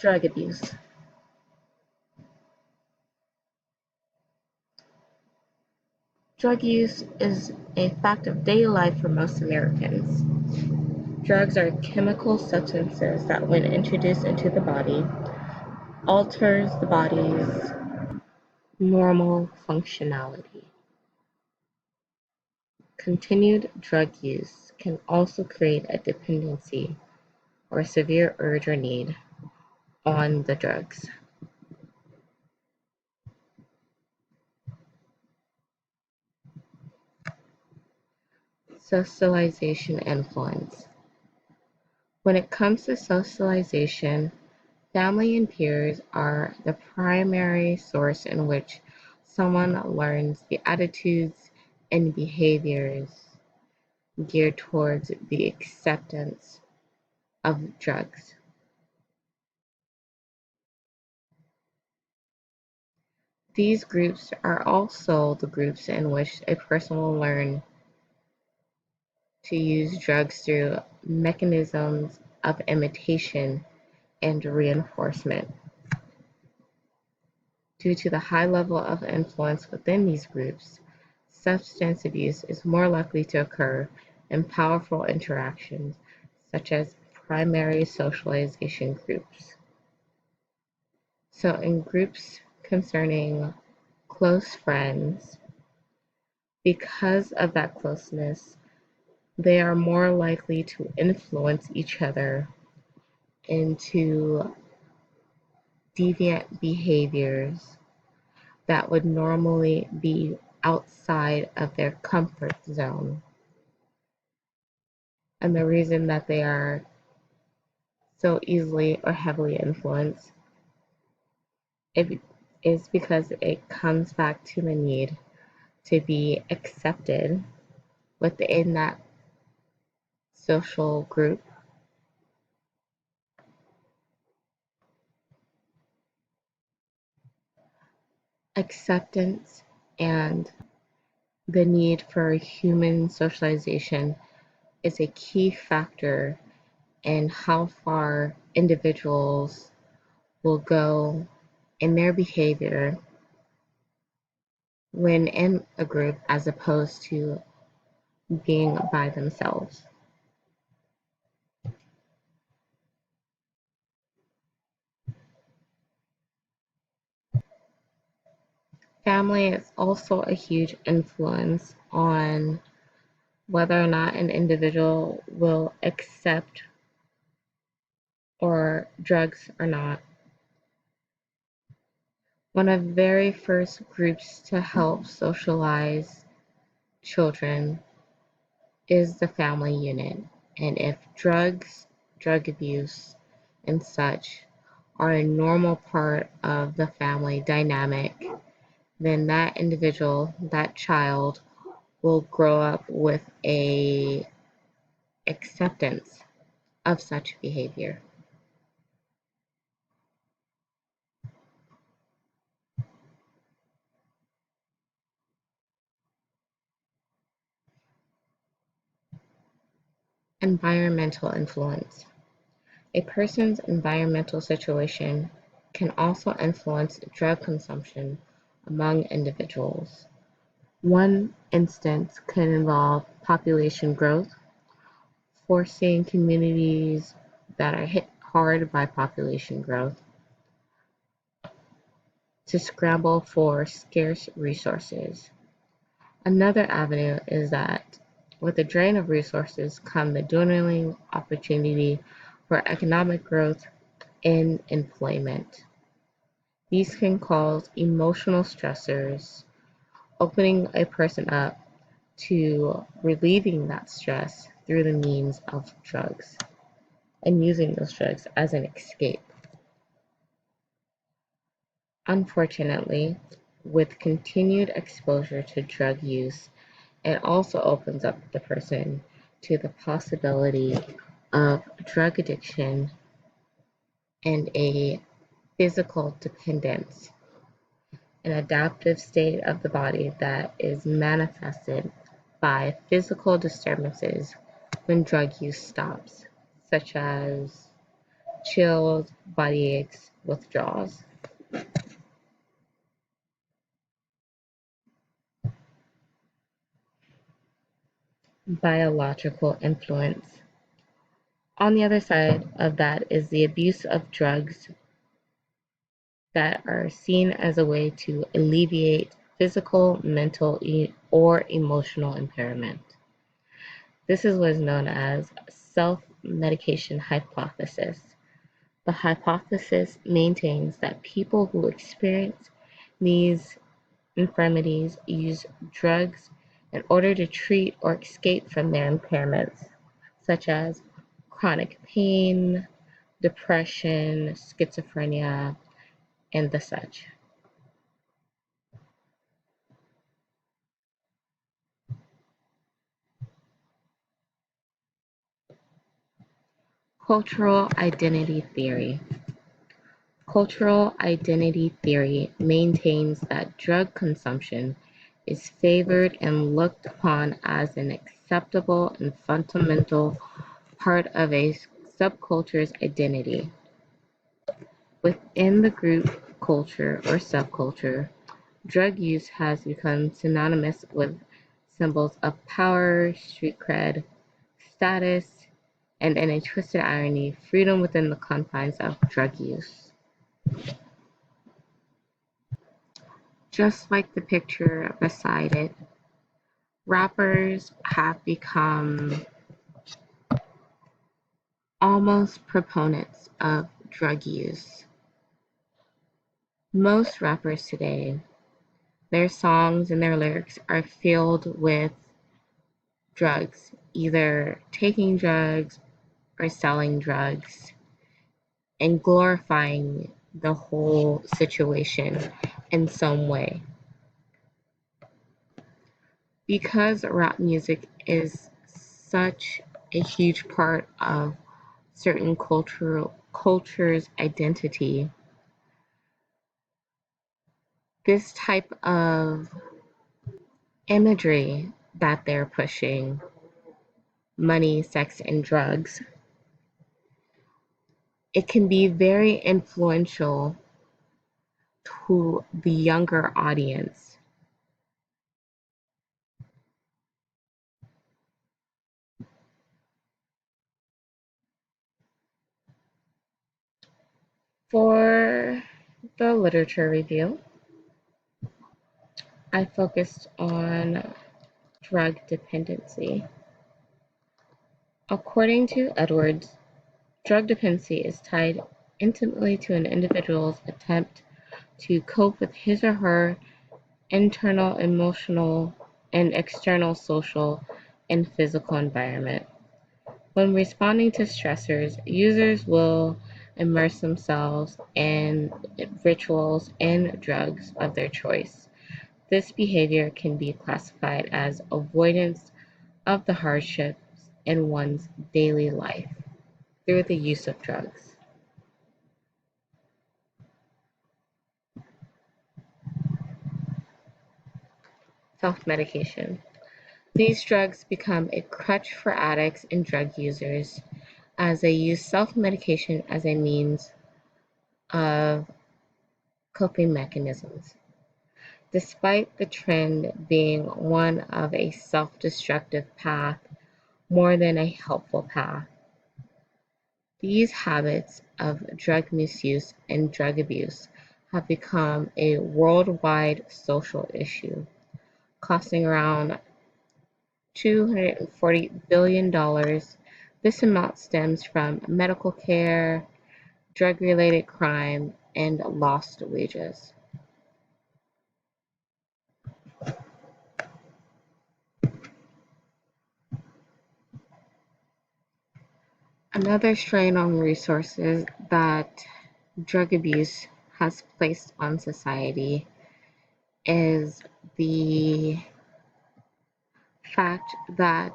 Drug abuse. Drug use is a fact of daily life for most Americans. Drugs are chemical substances that, when introduced into the body, alters the body's normal functionality. Continued drug use can also create a dependency or severe urge or need on the drugs. Socialization influence. When it comes to socialization, family and peers are the primary source in which someone learns the attitudes and behaviors geared towards the acceptance of drugs. These groups are also the groups in which a person will learn to use drugs through mechanisms of imitation and reinforcement. Due to the high level of influence within these groups, substance abuse is more likely to occur in powerful interactions, such as primary socialization groups. So in groups concerning close friends, because of that closeness, they are more likely to influence each other into deviant behaviors that would normally be outside of their comfort zone. And the reason that they are so easily or heavily influenced is because it comes back to the need to be accepted within that social group. Acceptance and the need for human socialization is a key factor in how far individuals will go in their behavior when in a group as opposed to being by themselves. Family is also a huge influence on whether or not an individual will accept or drugs or not. One of the very first groups to help socialize children is the family unit. And if drugs, drug abuse, and such are a normal part of the family dynamic, then that individual, that child, will grow up with a acceptance of such behavior. Environmental influence. A person's environmental situation can also influence drug consumption among individuals. One instance could involve population growth, forcing communities that are hit hard by population growth to scramble for scarce resources. Another avenue is that with the drain of resources come the dwindling opportunity for economic growth and employment. These can cause emotional stressors, opening a person up to relieving that stress through the means of drugs and using those drugs as an escape. Unfortunately, with continued exposure to drug use, it also opens up the person to the possibility of drug addiction and a physical dependence, an adaptive state of the body that is manifested by physical disturbances when drug use stops, such as chills, body aches, withdrawals. Biological influence. On the other side of that is the abuse of drugs that are seen as a way to alleviate physical, mental, or emotional impairment. This is what is known as self-medication hypothesis. The hypothesis maintains that people who experience these infirmities use drugs in order to treat or escape from their impairments, such as chronic pain, depression, schizophrenia, and the such. Cultural identity theory. Cultural identity theory maintains that drug consumption is favored and looked upon as an acceptable and fundamental part of a subculture's identity. Within the group culture or subculture, drug use has become synonymous with symbols of power, street cred, status, and in a twisted irony, freedom within the confines of drug use. Just like the picture beside it, rappers have become almost proponents of drug use. Most rappers today, their songs and their lyrics are filled with drugs, either taking drugs or selling drugs, and glorifying the whole situation in some way. Because rap music is such a huge part of certain culture's identity, this type of imagery that they're pushing, money, sex, and drugs, it can be very influential to the younger audience. For the literature review, I focused on drug dependency. According to Edwards, drug dependency is tied intimately to an individual's attempt to cope with his or her internal emotional and external social and physical environment. When responding to stressors, users will immerse themselves in rituals and drugs of their choice. This behavior can be classified as avoidance of the hardships in one's daily life through the use of drugs. Self-medication. These drugs become a crutch for addicts and drug users as they use self-medication as a means of coping mechanisms. Despite the trend being one of a self-destructive path more than a helpful path, these habits of drug misuse and drug abuse have become a worldwide social issue, costing around $240 billion. This amount stems from medical care, drug-related crime, and lost wages. Another strain on resources that drug abuse has placed on society is the fact that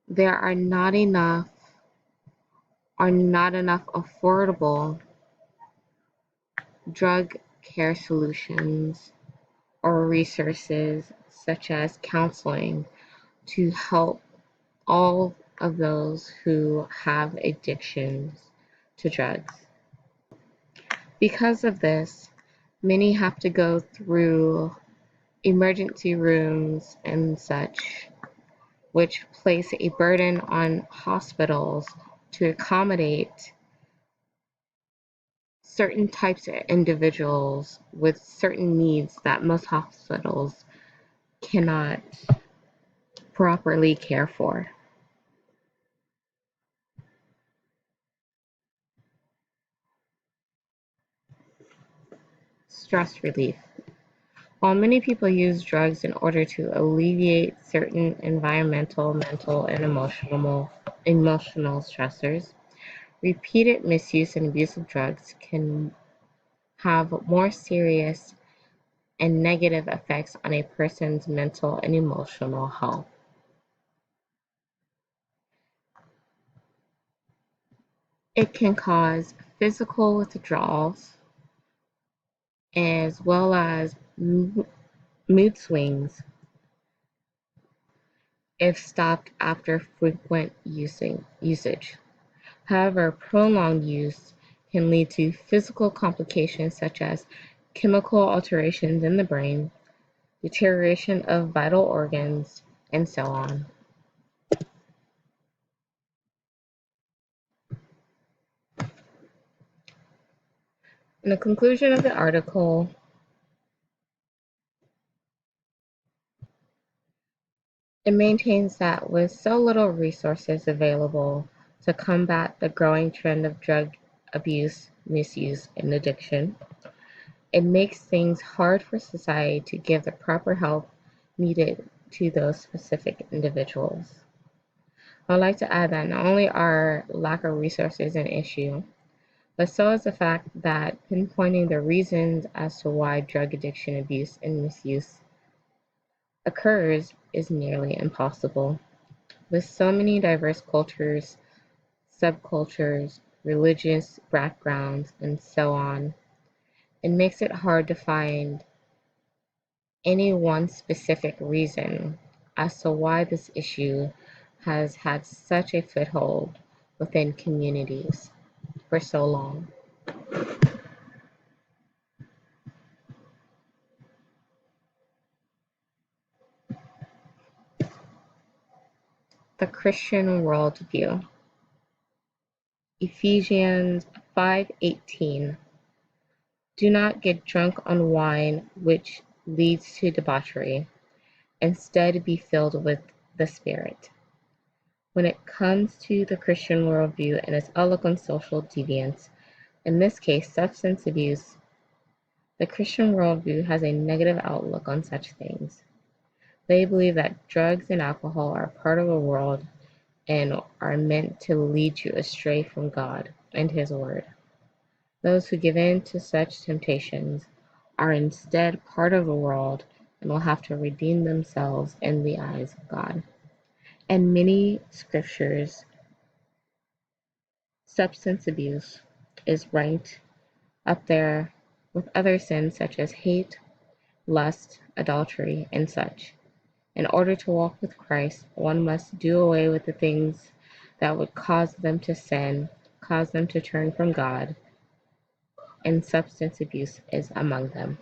there are not enough affordable drug care solutions or resources such as counseling to help all of those who have addictions to drugs. Because of this, many have to go through emergency rooms and such, which place a burden on hospitals to accommodate certain types of individuals with certain needs that most hospitals cannot properly care for. Stress relief. While many people use drugs in order to alleviate certain environmental, mental, and emotional stressors, repeated misuse and abuse of drugs can have more serious and negative effects on a person's mental and emotional health. It can cause physical withdrawals as well as mood swings if stopped after frequent usage. However, prolonged use can lead to physical complications such as chemical alterations in the brain, deterioration of vital organs, and so on. In the conclusion of the article, it maintains that with so little resources available to combat the growing trend of drug abuse, misuse, and addiction, it makes things hard for society to give the proper help needed to those specific individuals. I'd like to add that not only are lack of resources an issue, but so is the fact that pinpointing the reasons as to why drug addiction, abuse, and misuse occurs is nearly impossible. With so many diverse cultures, subcultures, religious backgrounds, and so on, it makes it hard to find any one specific reason as to why this issue has had such a foothold within communities for so long. The Christian worldview. Ephesians 5:18. Do not get drunk on wine, which leads to debauchery. Instead, be filled with the Spirit. When it comes to the Christian worldview and its outlook on social deviance, in this case substance abuse, the Christian worldview has a negative outlook on such things. They believe that drugs and alcohol are part of the world and are meant to lead you astray from God and His Word. Those who give in to such temptations are instead part of the world and will have to redeem themselves in the eyes of God. In many scriptures, substance abuse is ranked up there with other sins such as hate, lust, adultery, and such. In order to walk with Christ, one must do away with the things that would cause them to sin, cause them to turn from God, and substance abuse is among them.